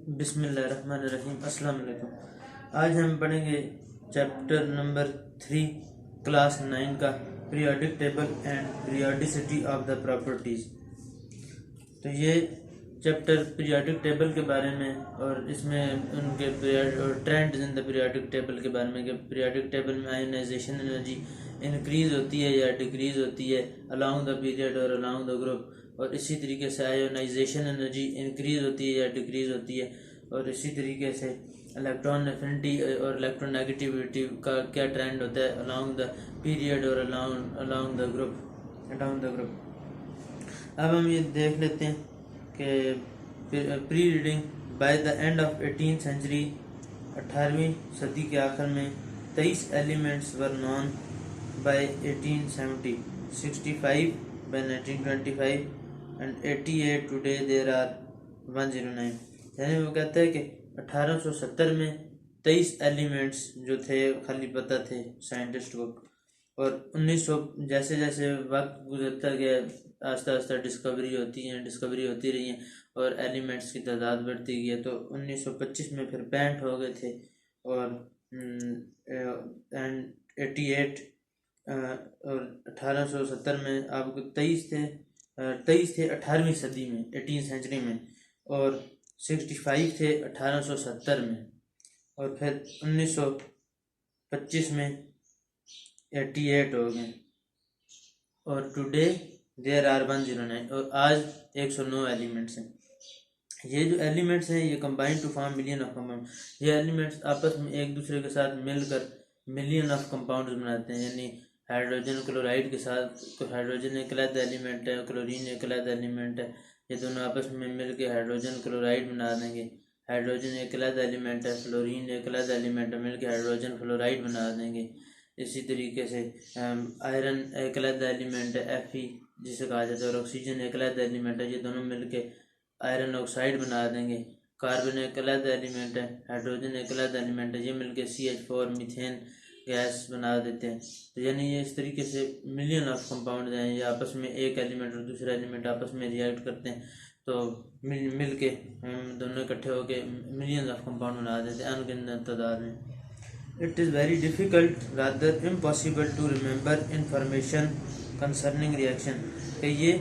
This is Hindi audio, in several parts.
बिस्मिल्लाहिर्रहमानिर्रहीम। अस्सलाम वालेकुम। आज हम पढ़ेंगे चैप्टर नंबर 3 क्लास 9 का periodic table and periodicity of the properties. तो ये चैप्टर पीरियोडिक टेबल के बारे में और इसमें उनके trends in the periodic table के बारे में कि पीरियोडिक टेबल में आयोनाइजेशन एनर्जी इंक्रीज होती है या डिक्रीज होती है अलोंग द पीरियड और अलोंग द ग्रुप, और इसी तरीके से आयोनाइजेशन एनर्जी इंक्रीज होती है या डिक्रीज होती है, और इसी तरीके से इलेक्ट्रॉन एफिनिटी और इलेक्ट्रॉन नेगेटिविटी का क्या ट्रेंड होता है अलोंग द पीरियड और अलोंग द ग्रुप। अब हम ये देख लेते हैं कि pre reading by the end of 18th century, 18वीं सदी के आखिर में 23 elements were known by 1870, 65 by 1925 and 88 today there are 109। यानी वो कहता है कि 1870 में 23 एलिमेंट्स जो थे खाली पता थे साइंटिस्ट को, और 1900 जैसे जैसे वक्त गुजरता गया आस्ता आस्ता डिस्कवरी होती रही है और एलिमेंट्स की तादाद बढ़ती गई है। तो 1925 में फिर 65 हो गए थे और 88 और 1870 में आपको 23 थे 18वीं सदी में 18th सेंचुरी में, और 65 थे 1870 में, और फिर 1925 में 88 हो गए, और टुडे देयर आर 109, और आज 109 एलिमेंट्स हैं। ये जो एलिमेंट्स हैं ये combine to form million of compound. ये एलिमेंट्स आपस में एक दूसरे के साथ मिलकर मिलियन ऑफ कंपाउंड्स बनाते हैं। यानी हाइड्रोजन क्लोराइड के साथ हाइड्रोजन एक अलग एलिमेंट है, क्लोरीन एक अलग एलिमेंट है, ये दोनों आपस में मिलकर हाइड्रोजन क्लोराइड बना देंगे। हाइड्रोजन एक अलग एलिमेंट है, फ्लोरीन एक अलग एलिमेंट है, मिलकर हाइड्रोजन फ्लोराइड बना देंगे। इसी तरीके से आयरन एक अलग एलिमेंट है, Fe जिसे कहा जाता है, और ऑक्सीजन एक अलग एलिमेंट है, ये दोनों मिलके आयरन ऑक्साइड बना देंगे। कार्बन एक अलग एलिमेंट है, हाइड्रोजन एक अलग एलिमेंट है, ये मिलके CH4 मीथेन गैस बना देते हैं। तो यानी ये इस तरीके से मिलियन ऑफ कंपाउंड हैं, ये आपस में एक एलिमेंट और दूसरा एलिमेंट आपस में रिएक्ट करते हैं, तो मिल के दोनों इकट्ठे होकर मिलियन ऑफ कंपाउंड बना देते हैं अनगिनत तादाद में। It is very difficult, rather impossible to remember information concerning reaction। कि ये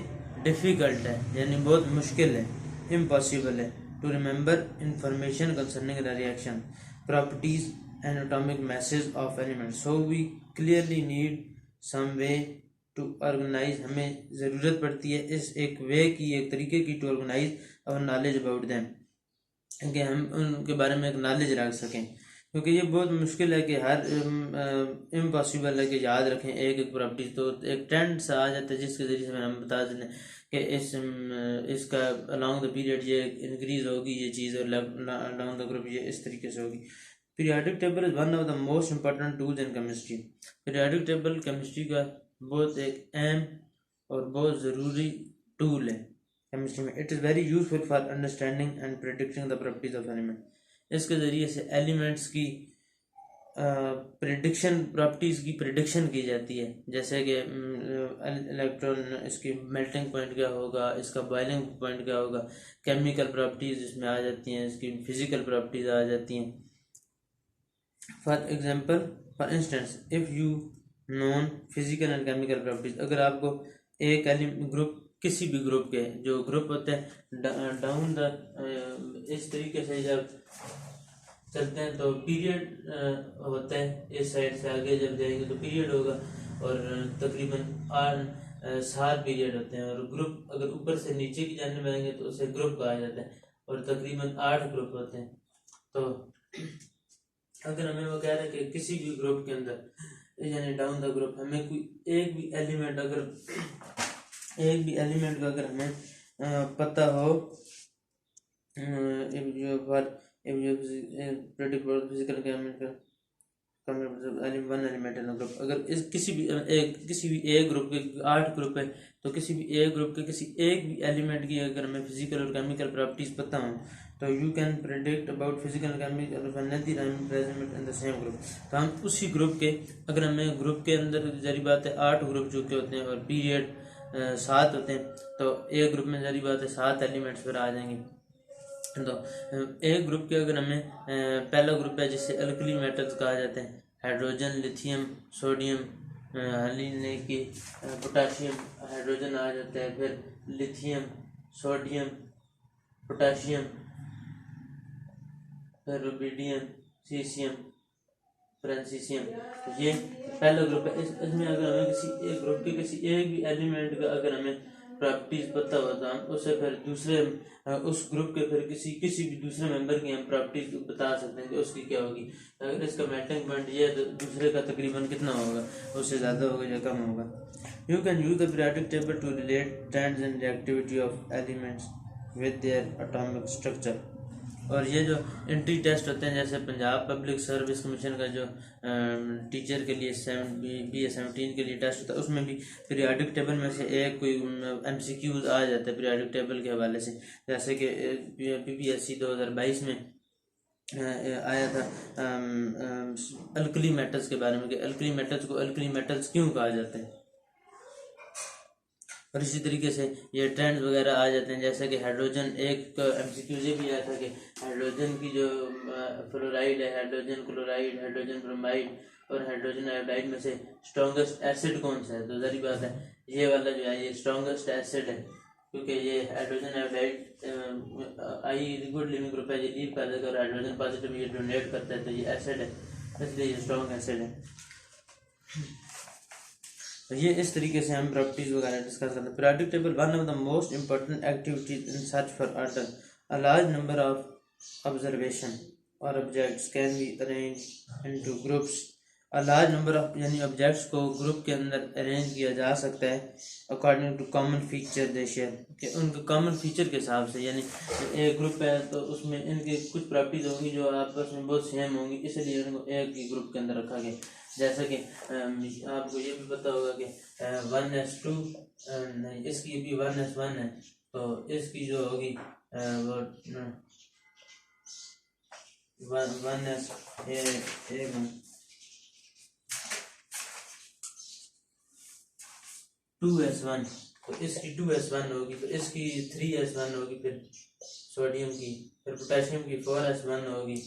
डिफ़िकल्ट है यानी बहुत मुश्किल है, इम्पॉसिबल है, to remember information concerning the reaction, properties and atomic masses of elements। So we clearly need some way to organize। हमें ज़रूरत पड़ती है इस एक वे की, एक तरीके की, to organize our knowledge about them, कि हम उनके बारे में एक नॉलेज रख सकें, क्योंकि ये बहुत मुश्किल है कि हर इम्पॉसिबल है कि याद रखें एक एक प्रॉपर्टी। तो एक ट्रेंड सा आ जाता है जिसके ज़रिए से हम बता दें कि इसका अलोंग द पीरियड ये इंक्रीज होगी ये चीज़, और अलोंग द ग्रुप ये इस तरीके से होगी। Periodic table is one of the most important tools in chemistry. Periodic table chemistry का बहुत एक अहम और बहुत ज़रूरी टूल है केमिस्ट्री में। It is very useful for understanding and predicting the properties of element. इसके ज़रिए से एलिमेंट्स की प्रॉपर्टीज़ की प्रेडिक्शन की जाती है, जैसे कि इलेक्ट्रॉन, इसकी मेल्टिंग पॉइंट क्या होगा, इसका बॉइलिंग पॉइंट क्या होगा, केमिकल प्रॉपर्टीज़ इसमें आ जाती हैं, इसकी फिजिकल प्रॉपर्टीज़ आ जाती हैं। For example, for instance, if you known physical and chemical properties, अगर आपको एक ग्रुप, किसी भी ग्रुप के जो ग्रुप होते हैं डाउन द इस तरीके से जब चलते हैं तो पीरियड होता है, इस साइड से आगे जब जाएंगे तो पीरियड होगा, और तकरीबन 7 पीरियड होते हैं। और ग्रुप अगर ऊपर से नीचे की जाने में आएंगे तो उसे ग्रुप कहा जाता है, और तकरीबन 8 ग्रुप होते हैं। तो अगर हमें वो कह रहे हैं कि किसी भी ग्रुप के अंदर यानी डाउन द ग्रुप हमें कोई एक भी एलिमेंट का अगर हमें पता हो, वन एलिमेंट इन ग्रुप, अगर इस किसी भी एक ग्रुप के 8 ग्रुप है तो किसी भी एक ग्रुप के किसी एक भी एलिमेंट की अगर हमें फिजिकल और केमिकल प्रॉपर्टीज पता हो तो you can predict about physical chemical present in the same group. तो हम उसी ग्रुप के, अगर हमें ग्रुप के अंदर जरी बात है 8 ग्रुप चुके होते हैं और पीरियड 7 होते हैं, तो एक ग्रुप में जरी बात है 7 एलिमेंट्स फिर आ जाएंगे। तो एक ग्रुप के अगर हमें पहला ग्रुप है जिसे अल्कली मेटल्स कहा जाता है, हाइड्रोजन, लिथियम, सोडियम, हाल की पोटाशियम, हाइड्रोजन आ जाता है, फिर लिथियम, सोडियम, पोटाशियम, फिर रुबिडियम, सीसियम, फ्रांसीसियम। तो ये पहला ग्रुप है। इसमें अगर हमें किसी एक ग्रुप के किसी एक भी एलिमेंट का अगर हमें प्रॉपर्टीज पता हो तो हम उससे फिर दूसरे उस ग्रुप के फिर किसी भी दूसरे मेंबर की हम प्रॉपर्टीज बता सकते हैं कि उसकी क्या होगी। अगर इसका मेल्टिंग पॉइंट ये है तो दूसरे का तकरीबन कितना होगा, उससे ज़्यादा होगा या कम होगा। You can use the periodic table to relate trends in reactivity of elements with their atomic structure. और ये जो एंट्री टेस्ट होते हैं, जैसे पंजाब पब्लिक सर्विस कमीशन का जो टीचर के लिए BA 17 के लिए टेस्ट होता है, उसमें भी पीरियोडिक टेबल में से एक कोई MCQs आ जाता है पीरियोडिक टेबल के हवाले से। जैसे कि PPSC 2022 में आया था अल्कली मेटल्स के बारे में कि अल्कली मेटल्स को अल्कली मेटल्स क्यों कहा जाता है। और इसी तरीके से ये ट्रेंड्स वगैरह आ जाते हैं, जैसे कि हाइड्रोजन, एक MCQ ये भी आया था कि हाइड्रोजन की जो फ्लोराइड है, हाइड्रोजन क्लोराइड, हाइड्रोजन ब्रोमाइड और हाइड्रोजन आयोडाइड में से स्ट्रॉन्गेस्ट एसिड कौन सा है। तो ज़ाहिर बात है ये वाला जो है ये स्ट्रॉन्गेस्ट एसिड है, क्योंकि ये हाइड्रोजन आयोडाइड आई गुड लिविंग ग्रुप है, ये लीव कर देगा और हाइड्रोजन पॉजिटिव ये डोनेट करता है, तो ये एसिड है, इसलिए ये स्ट्रॉन्ग एसिड है। तो ये इस तरीके से हम प्रॉपर्टीज वगैरह डिस्कस करते हैं। Periodic table one of the most important activities in search for order. A large number of observation और objects can be arrange into groups. A large number of यानी ऑब्जेक्ट्स को ग्रुप के अंदर अरेंज किया जा सकता है according to common feature they share, कि उनके कॉमन फीचर के हिसाब से। यानी एक ग्रुप है तो उसमें इनके कुछ प्रॉपर्टीज होंगी जो आपस में बहुत सेम होंगी, इसलिए उनको एक ही ग्रुप के अंदर रखा गया। जैसे कि आपको ये भी पता होगा कि 1s2 नहीं, इसकी भी 1s1 है, तो इसकी जो होगी वो 2s1, तो इसकी 2s1 होगी, तो इसकी 3s1 होगी, फिर सोडियम की, फिर पोटेशियम की 4s1 होगी,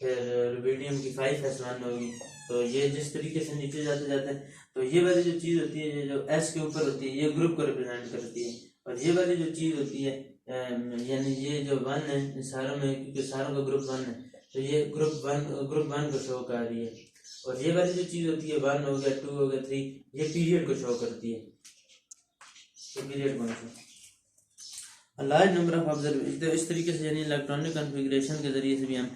फिर रुबिडियम की 5s1 होगी। तो ये जिस तरीके से नीचे जाते जाते हैं, तो ये वाली जो चीज़ होती है, ये जो S के ऊपर होती है, ये ग्रुप को रिप्रेजेंट करती है। और ये वाली जो चीज़ होती है यानी ये जो 1 है सारों में, क्योंकि सारों का ग्रुप 1 है, तो ये ग्रुप वन को शो कर रही है। और ये वाली जो चीज़ होती है 1 हो गया, 2 हो गया, 3, ये पीरियड को शो करती है। तो पीरियड कौन सा लार्ज नंबर ऑफ ऑब्जर्वेशन। तो इस तरीके से यानी इलेक्ट्रॉनिक कॉन्फ़िगरेशन के ज़रिए से भी हम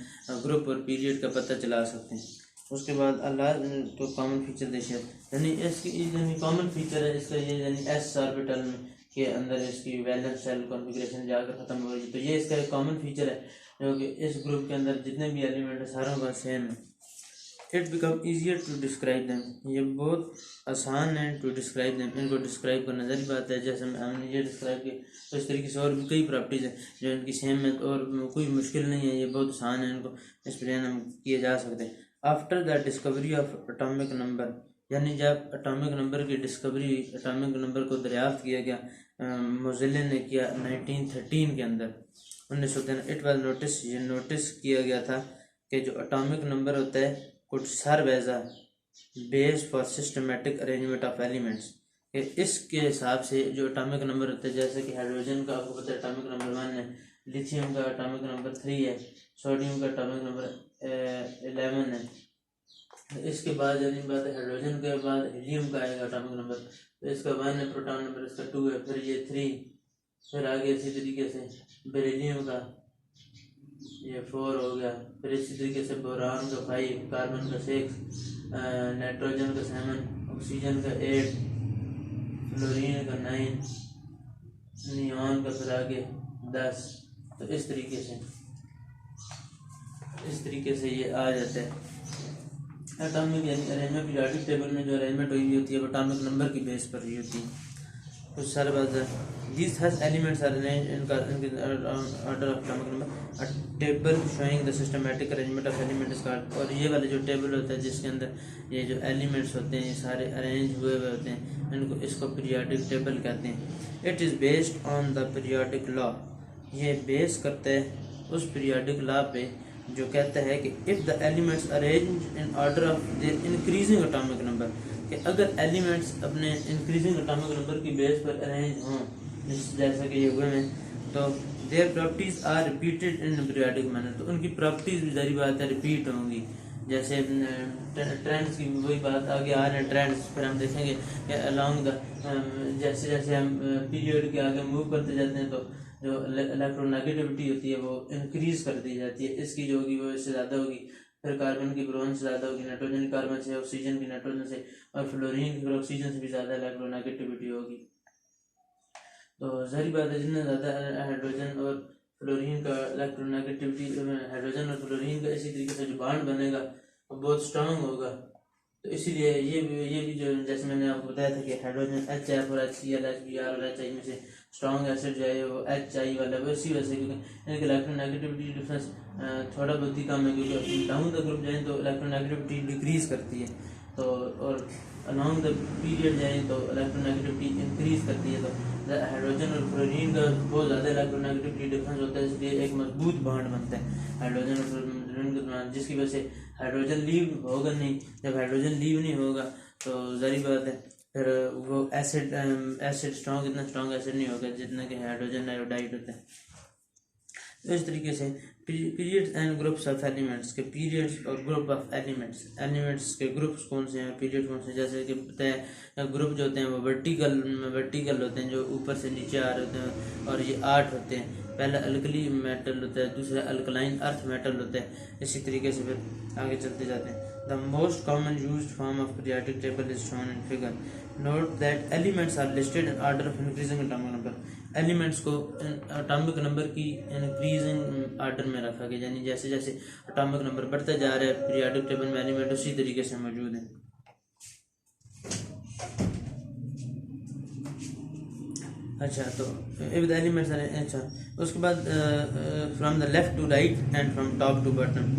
ग्रुप और पीरियड का पता चला सकते हैं। उसके बाद लार्ज तो कॉमन फीचर देश है, यानी इसकी यानी कॉमन फीचर है इसका ये, यानी S ऑर्बिटल में के अंदर इसकी वैलेंस शेल कॉन्फ़िगरेशन जाकर ख़त्म हो रही है। तो ये इसका एक कॉमन फीचर है जो कि इस ग्रुप के अंदर जितने भी एलिमेंट है सारों का सेम है। It become easier to describe them, ये बहुत आसान है टू डिस्क्राइब दैम, इनको डिस्क्राइब करना ज़रूरी बात है। जैसे हमने ये डिस्क्राइब किया, तो इस तरीके से और भी कई प्रॉपर्टीज़ हैं जो इनकी सेम है और कोई मुश्किल नहीं है, ये बहुत आसान है, इनको एक्सप्लेन हम किए जा सकते हैं। After the discovery of atomic number, यानी जब एटॉमिक नंबर की डिस्कवरी, एटॉमिक नंबर को दरियाफ्त किया गया मोज़ेले ने किया 1913 के अंदर, 1913। इट वाज नोटिस, ये नोटिस किया गया था कि जो एटॉमिक नंबर होता है could serve as a base for systematic arrangement of elements, कि इसके हिसाब से जो एटॉमिक नंबर होते हैं, जैसे कि हाइड्रोजन का आपको पता है एटॉमिक नंबर 1 है, लिथियम का एटॉमिक नंबर 3 है, सोडियम का एटॉमिक नंबर 11 है। इसके बाद यानी बात है हाइड्रोजन के बाद हीलियम का आएगा एटॉमिक नंबर, तो इसका 1 है प्रोटॉन नंबर, इसका 2 है, फिर ये 3, फिर आगे इसी तरीके से बेरिलियम का ये 4 हो गया, फिर इसी तरीके से बोरान का 5, कार्बन का 6, नाइट्रोजन का 7, ऑक्सीजन का 8, फ्लोरीन का 9, नियॉन का फिर आगे 10। तो इस तरीके से ये आ जाता है एटॉमिक यानी अरेंजमेंट। पीरियोडिक टेबल में जो अरेंजमेंट हुई होती है वो एटॉमिक नंबर की बेस पर हुई होती है। कुछ सारे बात है, these has elements are arranged in order of atomic number, a table showing the systematic arrangement of elements is called। और ये वाले जो टेबल होता है जिसके अंदर ये जो एलिमेंट्स होते हैं ये सारे अरेंज हुए होते हैं, इसको पीरियोडिक टेबल कहते हैं। It is based on the periodic law, ये बेस करता है उस पीरियोडिक लॉ पे जो कहता है कि if the elements arrange in order of their increasing atomic number, कि अगर एलिमेंट्स अपने इंक्रीजिंग एटॉमिक नंबर की बेस पर अरेंज हों जैसा कि ये हुए हैं, तो their properties are repeated in periodic manner, तो उनकी प्रॉपर्टीज भी जारी बात है रिपीट होंगी। जैसे ट्रेंड्स की वही बात आगे आ रहे हैं ट्रेंड्स, फिर हम देखेंगे कि अलॉन्ग द जैसे जैसे हम पीरियड के आगे मूव करते जाते हैं तो जो इलेक्ट्रोनेगेटिविटी होती है वो इंक्रीज कर दी जाती है, इसकी जो होगी वो इससे ज़्यादा होगी, फिर कार्बन की ब्रोन से ज़्यादा होगी, नाइट्रोजन की कार्बन से, ऑक्सीजन की नाइट्रोजन से, और फ्लोरीन की फिर ऑक्सीजन से भी ज़्यादा इलेक्ट्रोनेगेटिविटी होगी। तो जाहिर बात है जितना ज़्यादा हाइड्रोजन और फ्लोरीन का इलेक्ट्रोनेगेटिविटी, हाइड्रोजन और फ्लोरीन का इसी तरीके से जो बॉन्ड बनेगा वो बहुत स्ट्रांग होगा। तो इसीलिए ये भी जो जैसे मैंने आपको बताया था कि हाइड्रोजन HF और HCl HBr और HI में से स्ट्रॉन्ग एसिड जो है वो HI वाला वो इसी वजह से, क्योंकि इनकी इलेक्ट्रोनेगेटिविटी डिफरेंस थोड़ा बहुत ही कम है, क्योंकि डाउन द ग्रुप जाए तो इलेक्ट्रोनेगेटिविटी डिक्रीज करती है, तो और अलॉन्ग द पीरियड जाए तो इलेक्ट्रोनेगेटिविटी इंक्रीज करती है। तो हाइड्रोजन और फ्लोरीन का बहुत ज़्यादा इलेक्ट्रोनेगेटिविटी डिफरेंस होता है, इसलिए एक मजबूत बॉन्ड बनता है हाइड्रोजन और फ्लोरीन के दरमियान, जिसकी वजह से हाइड्रोजन लीव होगा नहीं। जब हाइड्रोजन लीव नहीं होगा तो जारी बात है फिर वो एसिड स्ट्रॉन्ग इतना स्ट्रॉन्ग एसिड नहीं होगा जितना कि हाइड्रोजन आयोडाइड होता है। तो इस तरीके से periods and groups of elements के पीरियड्स और ग्रुप ऑफ एलिमेंट्स के ग्रुप्स कौन से हैं, पीरियड कौन से, जैसे कि पता है ग्रुप जो होते हैं वो वर्टिकल होते हैं, जो ऊपर से नीचे आ रहे होते हैं, और ये 8 होते हैं। पहला अल्कली मेटल होता है, दूसरा अल्कलाइन अर्थ मेटल होता है, इसी तरीके से फिर आगे चलते जाते हैं। The most common used form of periodic table is shown in figure. Note that elements are listed in order of increasing atomic number. Elements को एटॉमिक नंबर की इंक्रीजिंग ऑर्डर में रखा गया, यानी जैसे जैसे एटॉमिक नंबर बढ़ता जा रहा है पीरियोडिक टेबल में एलिमेंट उसी तरीके से मौजूद हैं। अच्छा, तो इफ द एलिमेंट्स अच्छा उसके बाद from the left to right and from top to bottom,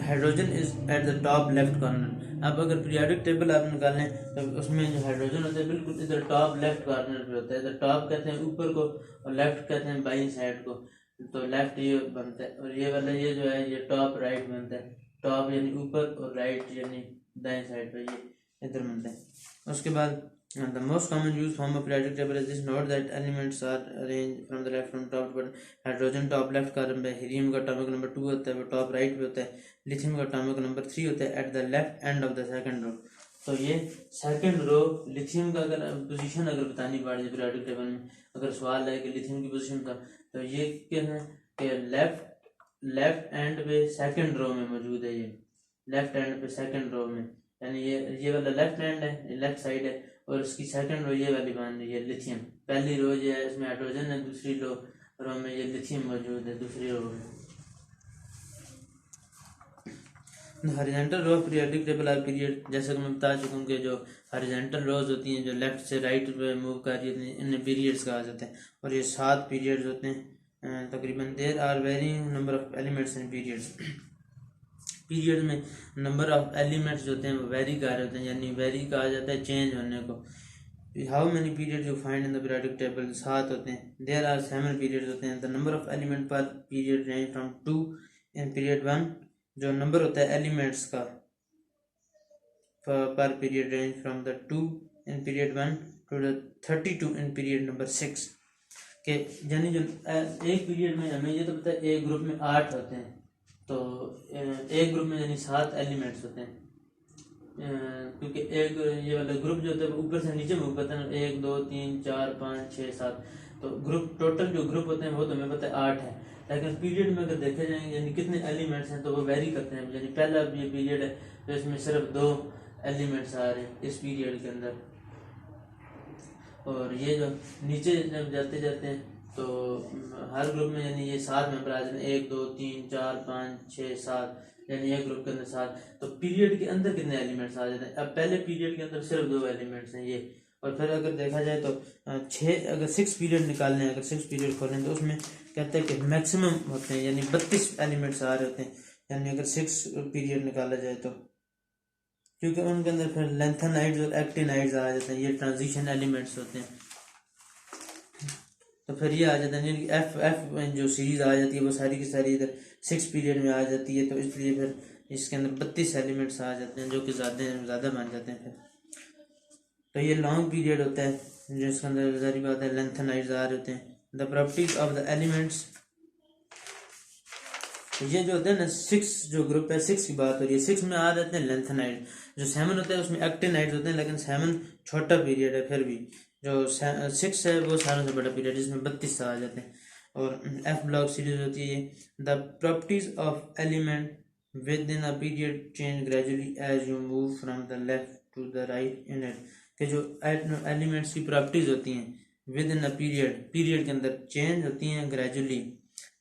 hydrogen is at the top left corner. अब अगर पीरियोडिक टेबल आप निकालें तो उसमें जो हाइड्रोजन होता है बिल्कुल इधर टॉप लेफ्ट कॉर्नर पे होता है। इधर टॉप कहते हैं ऊपर को और लेफ्ट कहते हैं बाईं साइड को, तो लेफ्ट ये बनता है, और ये वाला ये जो है ये टॉप राइट बनता है। टॉप यानी ऊपर और राइट यानी दाएं साइड पे, ये इधर बनता है। उसके बाद the most common used form of periodic table is this. Note that elements are arranged from the left from top to bottom. Hydrogen top left carbon पे, हीलियम का एटॉमिक नंबर 2 होता है वो टॉप राइट पे होता है, लिथियम का एटॉमिक नंबर 3 होता है at the left end of the second row. तो ये सेकंड रो लिथियम का अगर पोजीशन अगर बतानी पड़ जाए पीरियोडिक टेबल में, अगर सवाल है कि लिथियम की पोजीशन का, तो ये क्या है कि लेफ्ट एंड पे सेकंड रो में मौजूद है। ये लेफ्ट एंड पे सेकंड रो में, यानी ये वाला लेफ्ट हैंड है, ये लेफ्ट साइड है, और इसकी सेकंड रो ये वाली बन रही है लिथियम। पहली रो जो है इसमें हाइड्रोजन है, दूसरी रो में ये लिथियम मौजूद है दूसरी रो में। Horizontal row periodic table of period, जैसा कि मैं बता चुका हूँ कि जो हॉरिजॉन्टल रोज होती हैं जो लेफ्ट से राइट पे मूव कर रही होती हैं इन्हें पीरियड्स कहा जाता है, और ये 7 पीरियड्स होते हैं तकरीबन। There are varying number of elements in periods. Period में नंबर ऑफ एलिमेंट्स जो होते हैं वो वेरी कर रहे होते हैं, यानी वेरी कहा जाता है चेंज होने को। How many period you find in the periodic table, 7 होते हैं। देयर आर 7 पीरियड्स होते हैं। The number of element per period range from 2 in period 1, जो नंबर होता है एलिमेंट्स का per period range from the 2 in period 1 to the 32 in period number 6 के, यानी जो एक पीरियड में हमें ये तो पता है एक ग्रुप में 8 होते हैं, तो एक ग्रुप में यानी 7 एलिमेंट्स होते हैं, क्योंकि एक ये वाला ग्रुप जो होता है ऊपर से नीचे मूव करता है, 1 2 3 4 5 6 7, तो ग्रुप टोटल जो ग्रुप होते हैं वो तो हमें पता है 8 है। लेकिन पीरियड में अगर देखे जाएंगे यानी कितने एलिमेंट्स हैं तो वो वेरी करते हैं। यानी पहला ये पीरियड है तो इसमें सिर्फ 2 एलिमेंट्स आ रहे हैं इस पीरियड के अंदर, और ये जो नीचे जब जाते जाते हैं तो हर ग्रुप में यानी ये 7 मेंबर आ जाते हैं, 1 2 3 4 5 6 7, यानी एक ग्रुप के अंदर 7। तो पीरियड के अंदर कितने एलिमेंट्स आ जाते हैं? अब पहले पीरियड के अंदर सिर्फ 2 एलिमेंट्स हैं ये, और फिर अगर देखा जाए तो 6 पीरियड निकालने हैं, अगर 6 पीरियड खोलें तो उसमें कहते हैं कि मैक्सिमम होते हैं, यानी 32 एलिमेंट्स आ रहे होते हैं, यानी अगर 6 पीरियड निकाला जाए तो, क्योंकि उनके अंदर फिर लेंथेनाइड्स और एक्टिनाइड्स आ जाते हैं, ये ट्रांजिशन एलिमेंट्स होते हैं। तो फिर ये आ जाता है, यानी एफ एफ जो सीरीज आ जाती है वो सारी की सारी इधर 6 पीरियड में आ जाती है, तो इसलिए फिर इसके अंदर 32 एलिमेंट्स आ जाते हैं जो कि ज़्यादा बन जाते हैं फिर। तो ये लॉन्ग पीरियड होता है जिसके अंदर ज़ाहिर बात है लेंथेनाइड्स आ रहे होते हैं। The properties of the elements, ये जो होता है ना 6 जो ग्रुप है 6 की बात हो रही है, 6 में आ जाते हैं लेंथेनाइड। जो 7 होता है उसमें एक्टिनाइड्स होते हैं, लेकिन 7 छोटा पीरियड है, फिर भी जो 6 है वो सारों से बड़ा पीरियड, जिसमें 32 आ जाते हैं। और एफ ब्लॉक सीरीज होती है। The properties of element within a period change gradually as you move from the left to the right in it, कि जो एलिमेंट्स की प्रॉपर्टीज होती हैं विद इन अ पीरियड के अंदर चेंज होती हैं ग्रेजुअली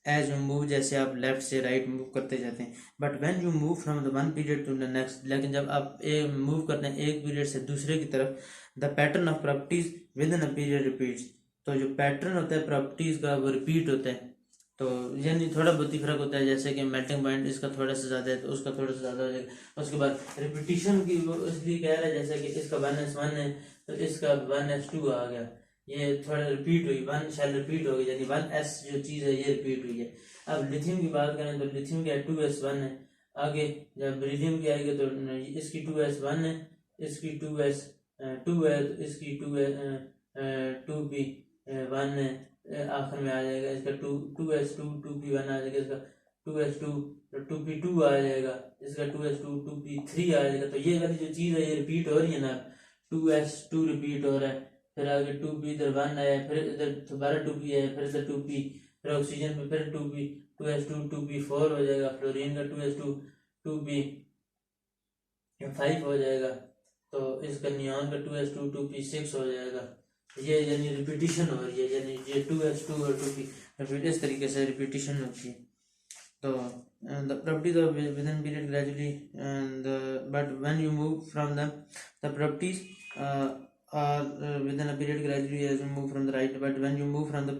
एज यू मूव, जैसे आप लेफ्ट से राइट मूव करते जाते हैं। But when you move from the one period to the next, लेकिन जब आप मूव करते हैं एक पीरियड से दूसरे की तरफ, the pattern of properties with in a period repeats, तो जो पैटर्न होता है प्रॉपर्टीज का वो रिपीट होता है। तो यानी थोड़ा बहुत ही फर्क होता है, जैसे कि मेल्टिंग पॉइंट इसका थोड़ा सा ज़्यादा है तो उसका थोड़ा सा ज़्यादा हो जाएगा। उसके बाद रिपीटिशन की वो इसलिए कह रहा है, जैसे कि इसका 1s1 है तो इसका 1s2 आ गया, ये थोड़ा रिपीट हुई, 1 शैल रिपीट हो गई, यानी 1s जो चीज़ है ये रिपीट हुई है। अब लिथियम की बात करें तो लिथियम का 2s1 है, आगे जब बेरिलियम की आएगी तो इसकी 2s1 है, इसकी 2s2 है, तो इसकी 2p1 है, आखिर में आ जाएगा इसका 2s2 2p1 आ जाएगा, इसका 2s2 2p2 आ जाएगा, इसका 2s2 2p3 आ जाएगा। तो ये वाली जो चीज़ है ये रिपीट हो रही है ना, 2s2 रिपीट हो रहा है, फिर आगे 2p इधर 1 आया, फिर इधर दोबारा 2p है, फिर इधर 2p, फिर ऑक्सीजन पे फिर 2p 2s2 2p4 हो जाएगा, फ्लोरीन का 2s2 2p5 हो जाएगा, तो इसका नियॉन का 2s2 2p6 हो जाएगा। ये यानी रिपीटिशन हो रही है, यानी ये 2s2 और 2p इस तरीके से रिपीटिशन होती है। तो the properties of within period gradually but when you move from the properties are within a period gradually as you move from the right, but when you move from the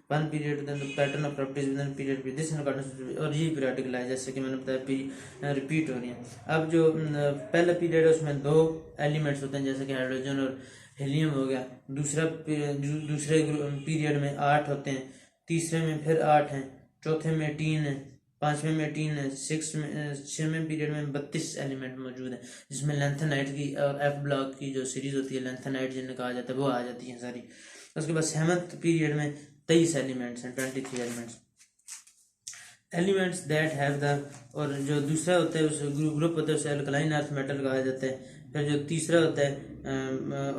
one period then the pattern of properties within period with this in accordance with, और ये periodical है जैसे कि मैंने बताया रिपीट हो रही है। अब जो पहला पीरियड है उसमें 2 एलिमेंट्स होते हैं जैसे कि हाइड्रोजन और हीलियम हो गया, दूसरे पीरियड में 8 होते हैं, तीसरे में फिर 8 हैं, चौथे में 3 है, पांचवें में 3 है, छवें पीरियड में 32 एलिमेंट मौजूद है, जिसमें लेंथेनाइट की और एफ ब्लॉक की जो सीरीज होती है लेंथेनाइट जिन्हें कहा जाता है वो आ जाती है सारी। उसके बाद 7th पीरियड में 23 एलिमेंट्स हैं, 23 एलिमेंट्स दैट हैव द, और जो दूसरा होता है उस ग्रुप होता है उसे अल्कलाइन अर्थ मेटल कहा जाता है। फिर जो तीसरा होता है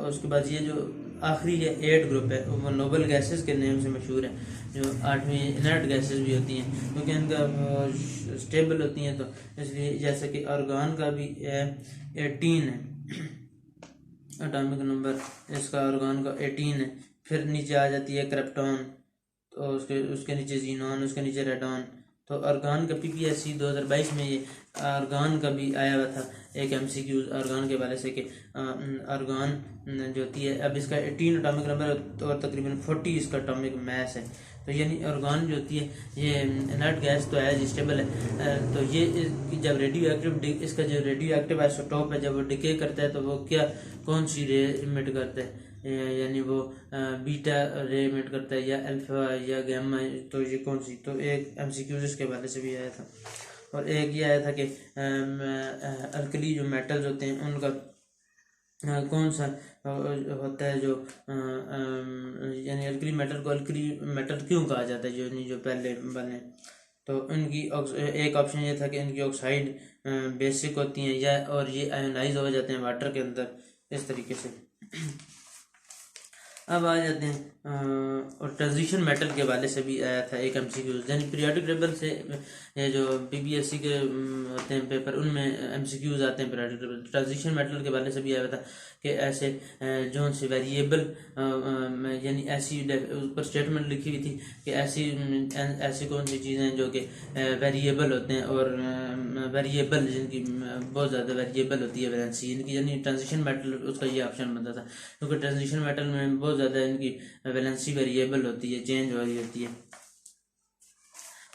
उसके बाद ये जो आखिरी है 8 ग्रुप है वो नोबल गैसेस के नेम से मशहूर है, जो 8वीं इनर्ट गैसेस भी होती हैं क्योंकि इनका स्टेबल होती हैं, तो इसलिए जैसे कि आर्गन का भी 18 है एटॉमिक नंबर, इसका आर्गन का 18 है। फिर नीचे आ जाती है क्रिप्टॉन, तो उसके नीचे जीनॉन, उसके नीचे रेडॉन। तो आर्गन का PPSC 2022 में ये आर्गन का भी आया हुआ था एक MCQ आर्गन के वाले से कि आर्गन जो होती है अब इसका 18 एटॉमिक नंबर और तकरीबन 40 इसका एटॉमिक मास है। तो यानी आर्गन जो होती है ये इनर्ट गैस तो है, स्टेबल है, तो ये जब रेडियो एक्टिव इसका जो रेडियो एक्टिव आइसोटोप है जब वो डिके करता है तो वो कौन सी रे इमिट करता है, यानी वो बीटा रे इमिट करता है या अल्फा या गामा, तो ये कौन सी, तो एक MCQ इसके बारे से भी आया था। और एक ये आया था कि अल्कली जो मेटल्स होते हैं उनका कौन सा होता है जो यानी अल्कली मेटल को अल्कली मेटल क्यों कहा जाता है, जो पहले बने। तो इनकी एक ऑप्शन ये था कि इनकी ऑक्साइड बेसिक होती हैं या और ये आयोनाइज हो जाते हैं वाटर के अंदर, इस तरीके से। अब आ जाते हैं और ट्रांजिशन मेटल के वाले से भी आया था एक MCQ, यानी पीरियोडिक टेबल से ये जो PPSC के होते हैं पेपर उनमें MCQs आते हैं पीरियोडिक टेबल। ट्रांजिशन मेटल के वाले से भी आया था कि ऐसे जो से वेरिएबल यानी ऐसी ऊपर स्टेटमेंट लिखी हुई थी कि ऐसी कौन सी चीज़ें हैं जो कि वेरिएबल होते हैं और वेरिएबल जिनकी बहुत ज़्यादा वेरिएबल होती है वैलेंसी इनकी, यानी ट्रांजिशन मेटल उसका ये ऑप्शन बनता था क्योंकि ट्रांजिशन मेटल में बहुत ज़्यादा इनकी वैलेंसी वेरिएबल होती है, चेंज हो रही होती है।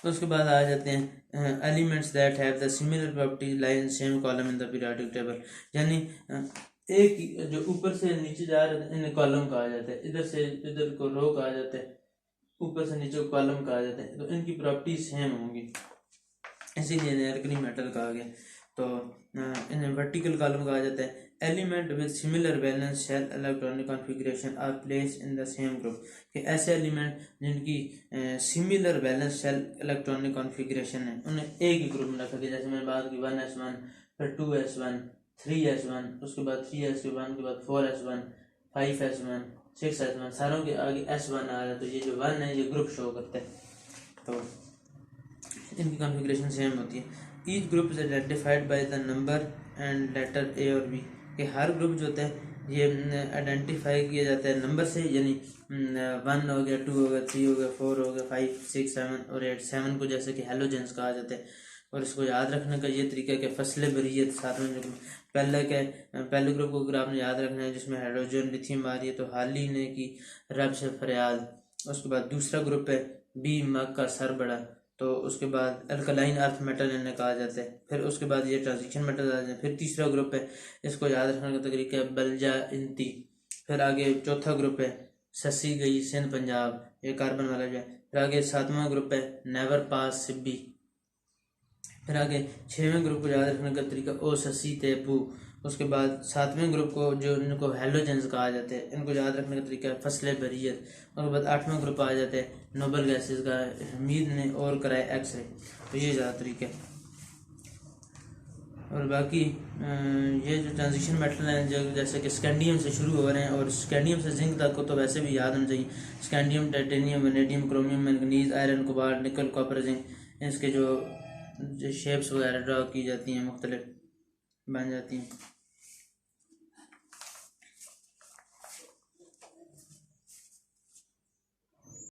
तो उसके बाद आ जाते हैं elements that have the similar properties lie in same column in the periodic table, यानी एक जो ऊपर से नीचे जा रहे हैं इन्हें कॉलम कहा जाता है, इधर से इधर को रो कहा जाता है, ऊपर से नीचे कॉलम कहा जाता है, तो इनकी प्रॉपर्टीज सेम होंगी, इसीलिए इन्हें एल्कली मेटल कहा गया। तो इन्हें वर्टिकल कॉलम कहा जाता है। Element with similar valence shell electronic configuration are placed in the same group, कि ऐसे एलिमेंट जिनकी similar valence shell electronic configuration है उन्हें एक ही ग्रुप में रखा गया। जैसे मैंने बात की 1s1, फिर 2s1, 3s1, उसके बाद 3s1 के बाद 4s1, 5s1, 6s1, सारों के आगे s1 आ रहा है, तो ये जो 1 है ये ग्रुप शो करता है। तो इनकी कॉन्फ़िगरेशन सेम होती है। Each group is identified by the number and letter A और बी, कि हर ग्रुप जो होता है ये आइडेंटिफाई किया जाता है नंबर से, यानी 1 हो गया, 2 हो गया, 3 हो गया, 4 हो गया, 5, 6, 7 और 8। 7 को जैसे कि हेलोजेंस कहा जाता है। और इसको याद रखने का ये तरीका है कि फसले बरियत साथ में जो पहले ग्रुप को अगर आपने याद रखना है जिसमें हाइड्रोजन लिथियम आ रही है, तो हाली ने की रब से फरियाद। उसके बाद दूसरा ग्रुप है बी मग का सर बड़ा, तो उसके बाद अल्कलाइन अर्थ मेटल इन्हें कहा जाता है। फिर उसके बाद ये ट्रांजिशन मेटल आ जाते हैं। फिर तीसरा ग्रुप है, इसको याद रखने का तरीका है बलजा इंती। फिर आगे चौथा ग्रुप है ससी गई सिंध पंजाब, ये कार्बन वाला जो है। फिर आगे 7वां ग्रुप है नेवर पास सिब्बी। फिर आगे 6वें ग्रुप को याद रखने का तरीका ओ ससी तेपू। उसके बाद 7वें ग्रुप को जो इनको हेलोजेंस कहा जाता है, इनको याद रखने का तरीका है फसले बरियत। उसके बाद 8वां ग्रुप आ जाता है नोबल गैसेस का, हमीद ने और कराए एक्सरे। तो ये ज़्यादा तरीके हैं। और बाकी ये जो ट्रांजिशन मेटल हैं जो जैसे कि स्कैंडियम से शुरू हो रहे हैं और स्कैंडियम से जिंक तक को तो वैसे भी याद होना चाहिए। Scandium, titanium, vanadium, chromium, manganese, iron, cobalt, निकल, कॉपर, जिंक, इसके जो शेप्स वगैरह ड्रा की जाती हैं मुख्तलिफ बन जाती हैं।